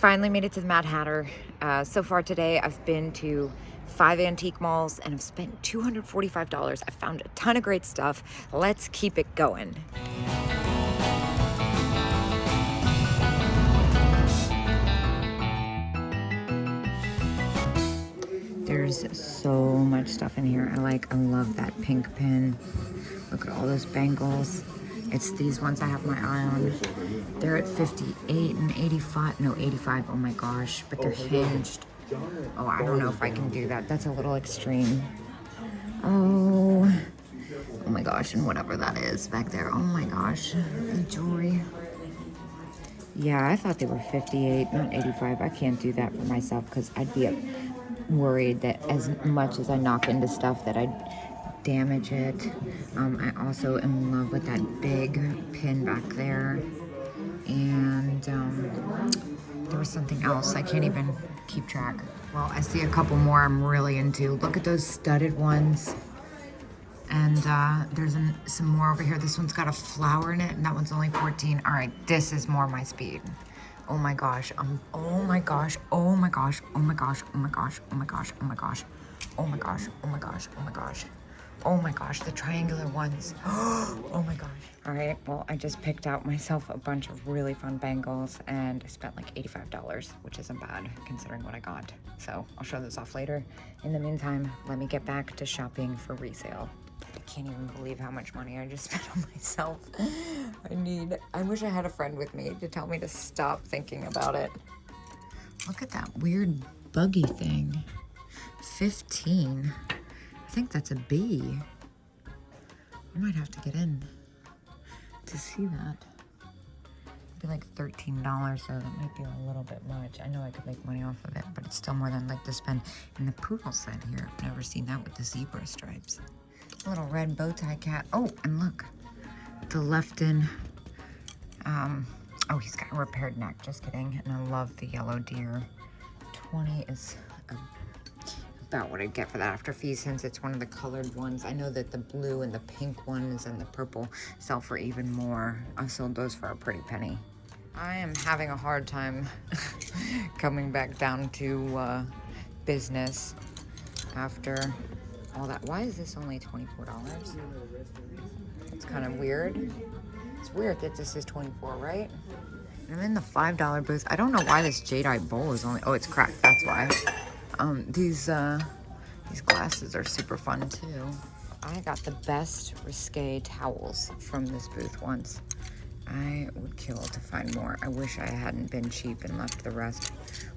finally made it to the Mad Hatter. So far today, I've been to 5 antique malls and I've spent $245. I found a ton of great stuff. Let's keep it going. There's so much stuff in here. I love that pink pin. Look at all those bangles. It's these ones I have my eye on. They're at 58 and 85. No, 85. Oh my gosh. But they're hinged. Oh, I don't know if I can do that. That's a little extreme. Oh my gosh. And whatever that is back there. Oh my gosh. The jewelry. Yeah, I thought they were 58, not 85. I can't do that for myself because I'd be worried that as much as I knock into stuff that I'd damage it. I also am in love with that big pin back there. And there was something else. I can't even keep track. Well, I see a couple more I'm really into. Look at those studded ones. And there's some more over here. This one's got a flower in it, and that one's only 14. All right, this is more my speed. Oh my gosh. Oh my gosh. Oh my gosh. Oh my gosh. Oh my gosh. Oh my gosh. Oh my gosh. Oh my gosh. Oh my gosh. Oh my gosh. Oh my gosh, the triangular ones. Oh my gosh. All right, well, I just picked out myself a bunch of really fun bangles and I spent like $85, which isn't bad considering what I got. So I'll show this off later. In the meantime, let me get back to shopping for resale. I can't even believe how much money I just spent on myself. I wish I had a friend with me to tell me to stop thinking about it. Look at that weird buggy thing. 15. I think that's a B. I might have to get in to see that. It'd be like $13, so that might be a little bit much. I know I could make money off of it, but it's still more than I'd like to spend. And the poodle set here, I've never seen that with the zebra stripes. A little red bow tie cat. Oh, and look, the left-in. Oh, he's got a repaired neck. Just kidding. And I love the yellow deer. 20 is about what I'd get for that after fees, since it's one of the colored ones. I know that the blue and the pink ones and the purple sell for even more. I've sold those for a pretty penny. I am having a hard time coming back down to business after all that. Why is this only $24? It's kind of weird. It's weird that this is $24, right? I'm in the $5 booth. I don't know why this jadeite bowl is only, oh, it's cracked, that's why. These glasses are super fun too. I got the best risque towels from this booth once. I would kill to find more. I wish I hadn't been cheap and left the rest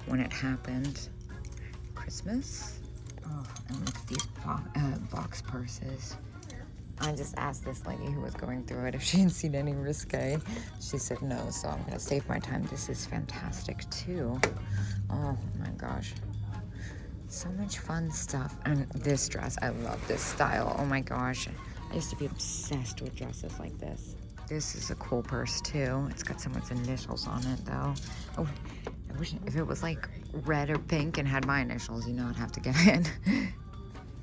when it happened. Christmas. Oh, and look at these box purses. I just asked this lady who was going through it if she had seen any risque. She said no, so I'm gonna save my time. This is fantastic too. Oh my gosh. So much fun stuff. And this dress, I love this style. Oh my gosh. I used to be obsessed with dresses like this. This is a cool purse too. It's got someone's initials on it though. Oh, I wish if it was like red or pink and had my initials, you know, I'd have to get in.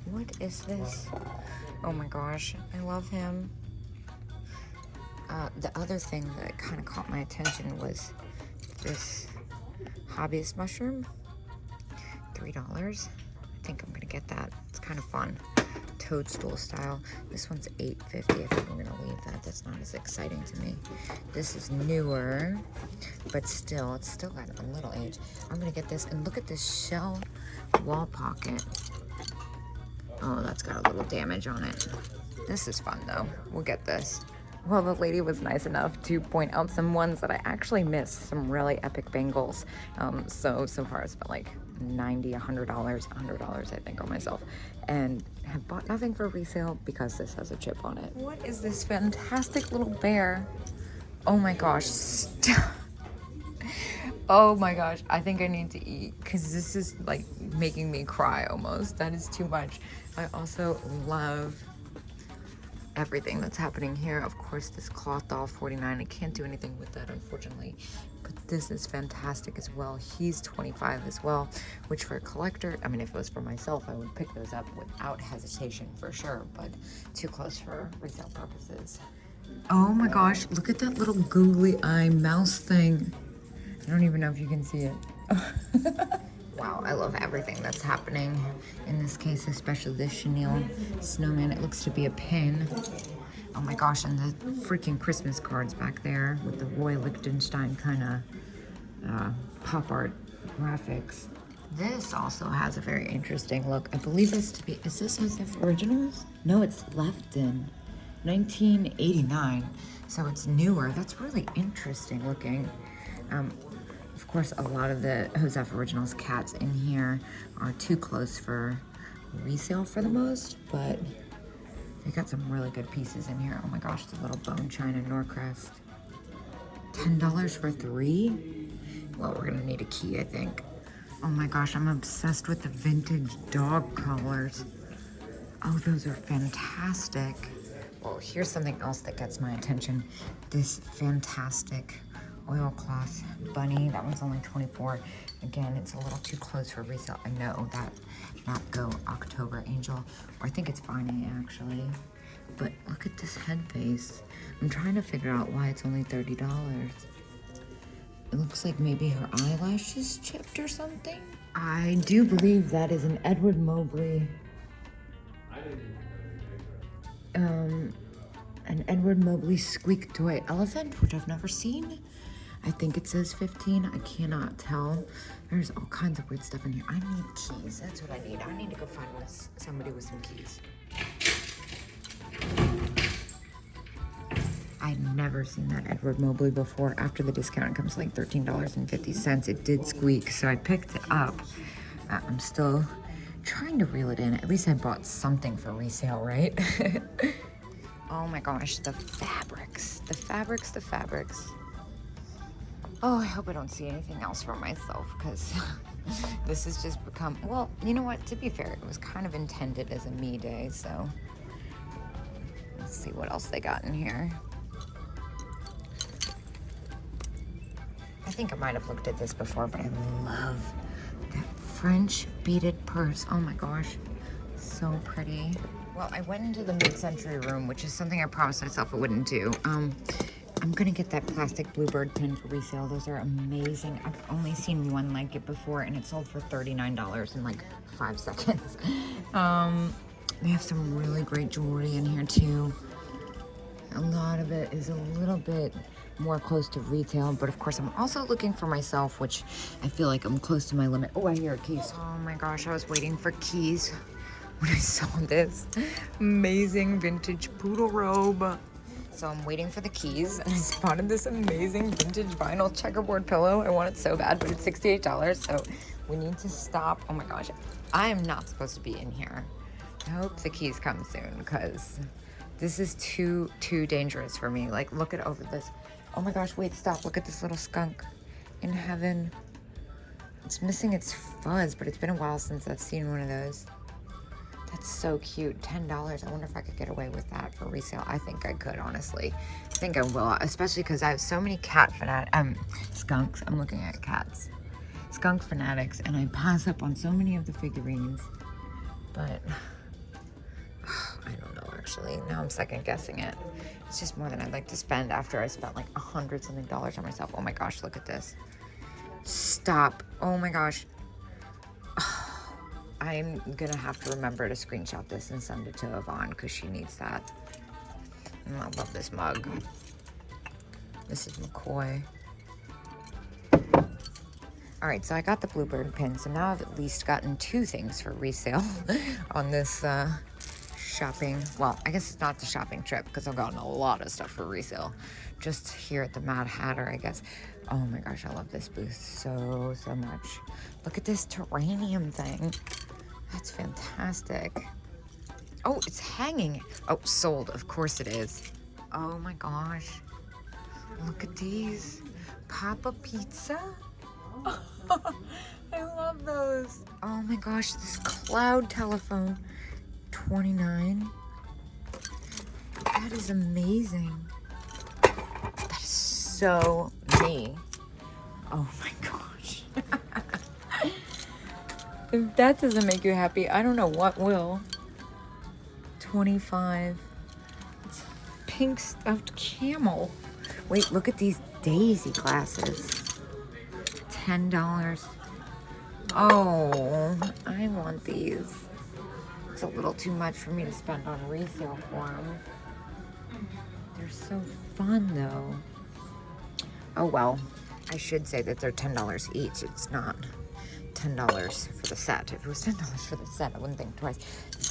What is this? Oh my gosh, I love him. The other thing that kind of caught my attention was this hobbyist mushroom. $3. I think I'm gonna get that. It's kind of fun. Toadstool style. This one's $8.50. I think I'm gonna leave that. That's not as exciting to me. This is newer, but still, it's still got a little age. I'm gonna get this, and look at this shell wall pocket. Oh, that's got a little damage on it. This is fun though. We'll get this. Well, the lady was nice enough to point out some ones that I actually missed, some really epic bangles. So far I spent like $90, $100 I think on myself, and have bought nothing for resale because this has a chip on it. What is this fantastic little bear? Oh my gosh. Oh my gosh, I think I need to eat because this is like making me cry almost. That is too much. I also love everything that's happening here. Of course, this cloth doll, $49. I can't do anything with that, unfortunately. But this is fantastic as well. He's $25 as well, which for a collector, I mean, if it was for myself, I would pick those up without hesitation for sure, but too close for resale purposes. Oh my gosh, look at that little googly eye mouse thing. I don't even know if you can see it. Wow, I love everything that's happening in this case, especially this chenille snowman. It looks to be a pin. Oh my gosh, and the freaking Christmas cards back there with the Roy Lichtenstein kind of pop art graphics. This also has a very interesting look. I believe this to be, is this SF Originals? No, it's Lefton, 1989. So it's newer. That's really interesting looking. Of course, a lot of the Joseph Originals cats in here are too close for resale for the most, but they got some really good pieces in here. Oh my gosh, the little bone china Norcrest. $10 for 3? Well, we're gonna need a key, I think. Oh my gosh, I'm obsessed with the vintage dog collars. Oh, those are fantastic. Well, here's something else that gets my attention. This fantastic oilcloth bunny. That one's only $24. Again, it's a little too close for resale. I know that. Not Go October Angel. Or I think it's Bonnie, actually. But look at this head base. I'm trying to figure out why it's only $30. It looks like maybe her eyelash is chipped or something. I do believe that is an Edward Mobley. An Edward Mobley squeak toy elephant, which I've never seen. I think it says 15. I cannot tell. There's all kinds of weird stuff in here. I need keys. That's what I need. I need to go find somebody with some keys. I'd never seen that Edward Mobley before. After the discount, it comes to like $13.50. It did squeak, so I picked it up. I'm still trying to reel it in. At least I bought something for resale, right? Oh my gosh, the fabrics. The fabrics, the fabrics. Oh, I hope I don't see anything else for myself, because this has just become, well, you know what? To be fair, it was kind of intended as a me day, so let's see what else they got in here. I think I might have looked at this before, but I love that French beaded purse. Oh my gosh, so pretty. Well, I went into the mid-century room, which is something I promised myself I wouldn't do. I'm gonna get that plastic bluebird pin for resale. Those are amazing. I've only seen one like it before, and it sold for $39 in like 5 seconds. They have some really great jewelry in here too. A lot of it is a little bit more close to retail, but of course I'm also looking for myself, which I feel like I'm close to my limit. Oh, I hear keys. Oh my gosh, I was waiting for keys when I saw this amazing vintage poodle robe. So I'm waiting for the keys, and I spotted this amazing vintage vinyl checkerboard pillow. I want it so bad, but it's $68, so we need to stop. Oh my gosh, I am not supposed to be in here. I hope the keys come soon, because this is too dangerous for me. Like, look at over this. Oh my gosh, wait, stop. Look at this little skunk in heaven. It's missing its fuzz, but it's been a while since I've seen one of those. That's so cute. $10. I wonder if I could get away with that for resale. I think I could, honestly. I think I will, especially because I have so many skunks. I'm looking at cats. Skunk fanatics, and I pass up on so many of the figurines. But I don't know, actually. Now I'm second guessing it. It's just more than I'd like to spend after I spent like $100-something on myself. Oh my gosh, look at this. Stop. Oh my gosh. I'm gonna have to remember to screenshot this and send it to Yvonne, because she needs that. And I love this mug. This is McCoy. All right, so I got the bluebird pin, so now I've at least gotten 2 things for resale on this shopping. Well, I guess it's not the shopping trip, because I've gotten a lot of stuff for resale just here at the Mad Hatter, I guess. Oh my gosh, I love this booth so much. Look at this terranium thing. That's fantastic. Oh, it's hanging. Oh, sold. Of course it is. Oh my gosh. Look at these. Papa Pizza. I love those. Oh my gosh, this cloud telephone. $29. That is amazing. That is so me. Oh my gosh. If that doesn't make you happy, I don't know what will. $25. It's pink stuffed camel. Wait, look at these daisy glasses. $10. Oh, I want these. It's a little too much for me to spend on resale for them. They're so fun though. Oh well, I should say that they're $10 each. It's not $10 for the set. If it was $10 for the set, I wouldn't think twice.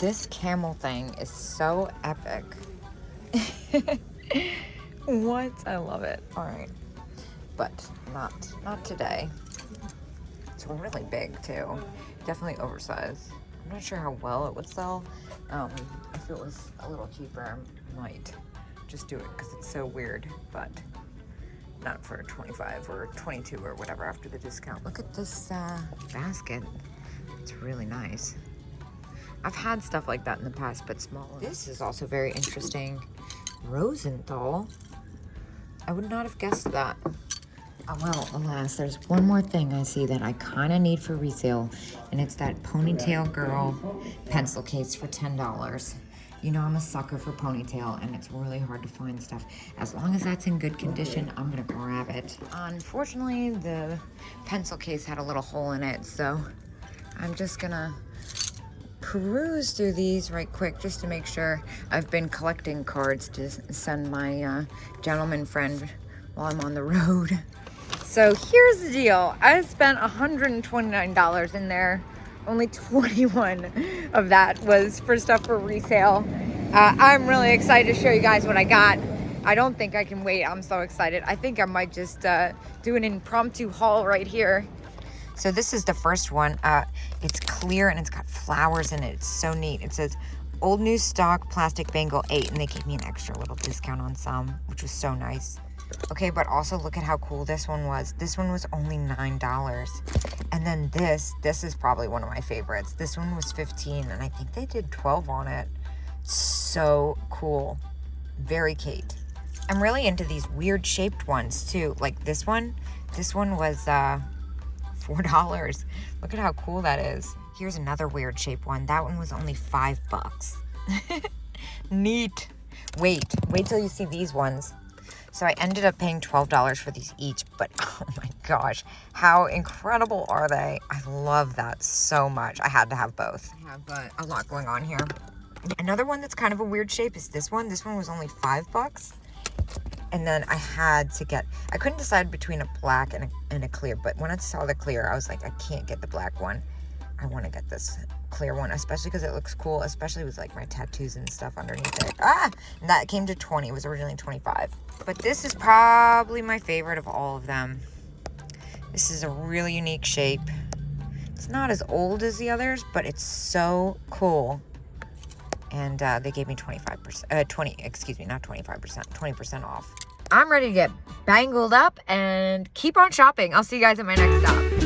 This camel thing is so epic. What? I love it. All right, but not today. It's really big too. Definitely oversized. I'm not sure how well it would sell. If it was a little cheaper, I might just do it because it's so weird, but not for 25 or 22 or whatever after the discount. Look at this basket. It's really nice. I've had stuff like that in the past, but smaller. This is also very interesting. Rosenthal. I would not have guessed that. Oh, well, alas, there's one more thing I see that I kind of need for resale, and it's that Ponytail Girl pencil case for $10. You know I'm a sucker for ponytail, and it's really hard to find stuff. As long as that's in good condition, I'm gonna grab it. Unfortunately, the pencil case had a little hole in it, so I'm just gonna peruse through these right quick just to make sure. I've been collecting cards to send my gentleman friend while I'm on the road. So here's the deal. I spent $129 in there. Only 21 of that was for stuff for resale. I'm really excited to show you guys what I got. I don't think I can wait. I'm so excited. I think I might just do an impromptu haul right here. So this is the first one. It's clear and it's got flowers in it. It's so neat. It says old new stock plastic bangle 8, and they gave me an extra little discount on some, which was so nice. Okay, but also look at how cool this one was. This one was only $9. And then this is probably one of my favorites. This one was $15, and I think they did 12 on it. So cool. Very Kate. I'm really into these weird shaped ones too. Like this one was $4. Look at how cool that is. Here's another weird shaped one. That one was only $5. Neat. Wait till you see these ones. So I ended up paying $12 for these each, but oh my gosh, how incredible are they? I love that so much. I had to have both. I have a lot going on here. Another one that's kind of a weird shape is this one. This one was only $5. And then I couldn't decide between a black and a clear, but when I saw the clear, I was like, I can't get the black one. I want to get this clear one, especially because it looks cool, especially with like my tattoos and stuff underneath it. And that came to 20. It was originally 25. But this is probably my favorite of all of them. This is a really unique shape. It's not as old as the others, but it's so cool. And they gave me 20% off. I'm ready to get bangled up and keep on shopping. I'll see you guys at my next stop.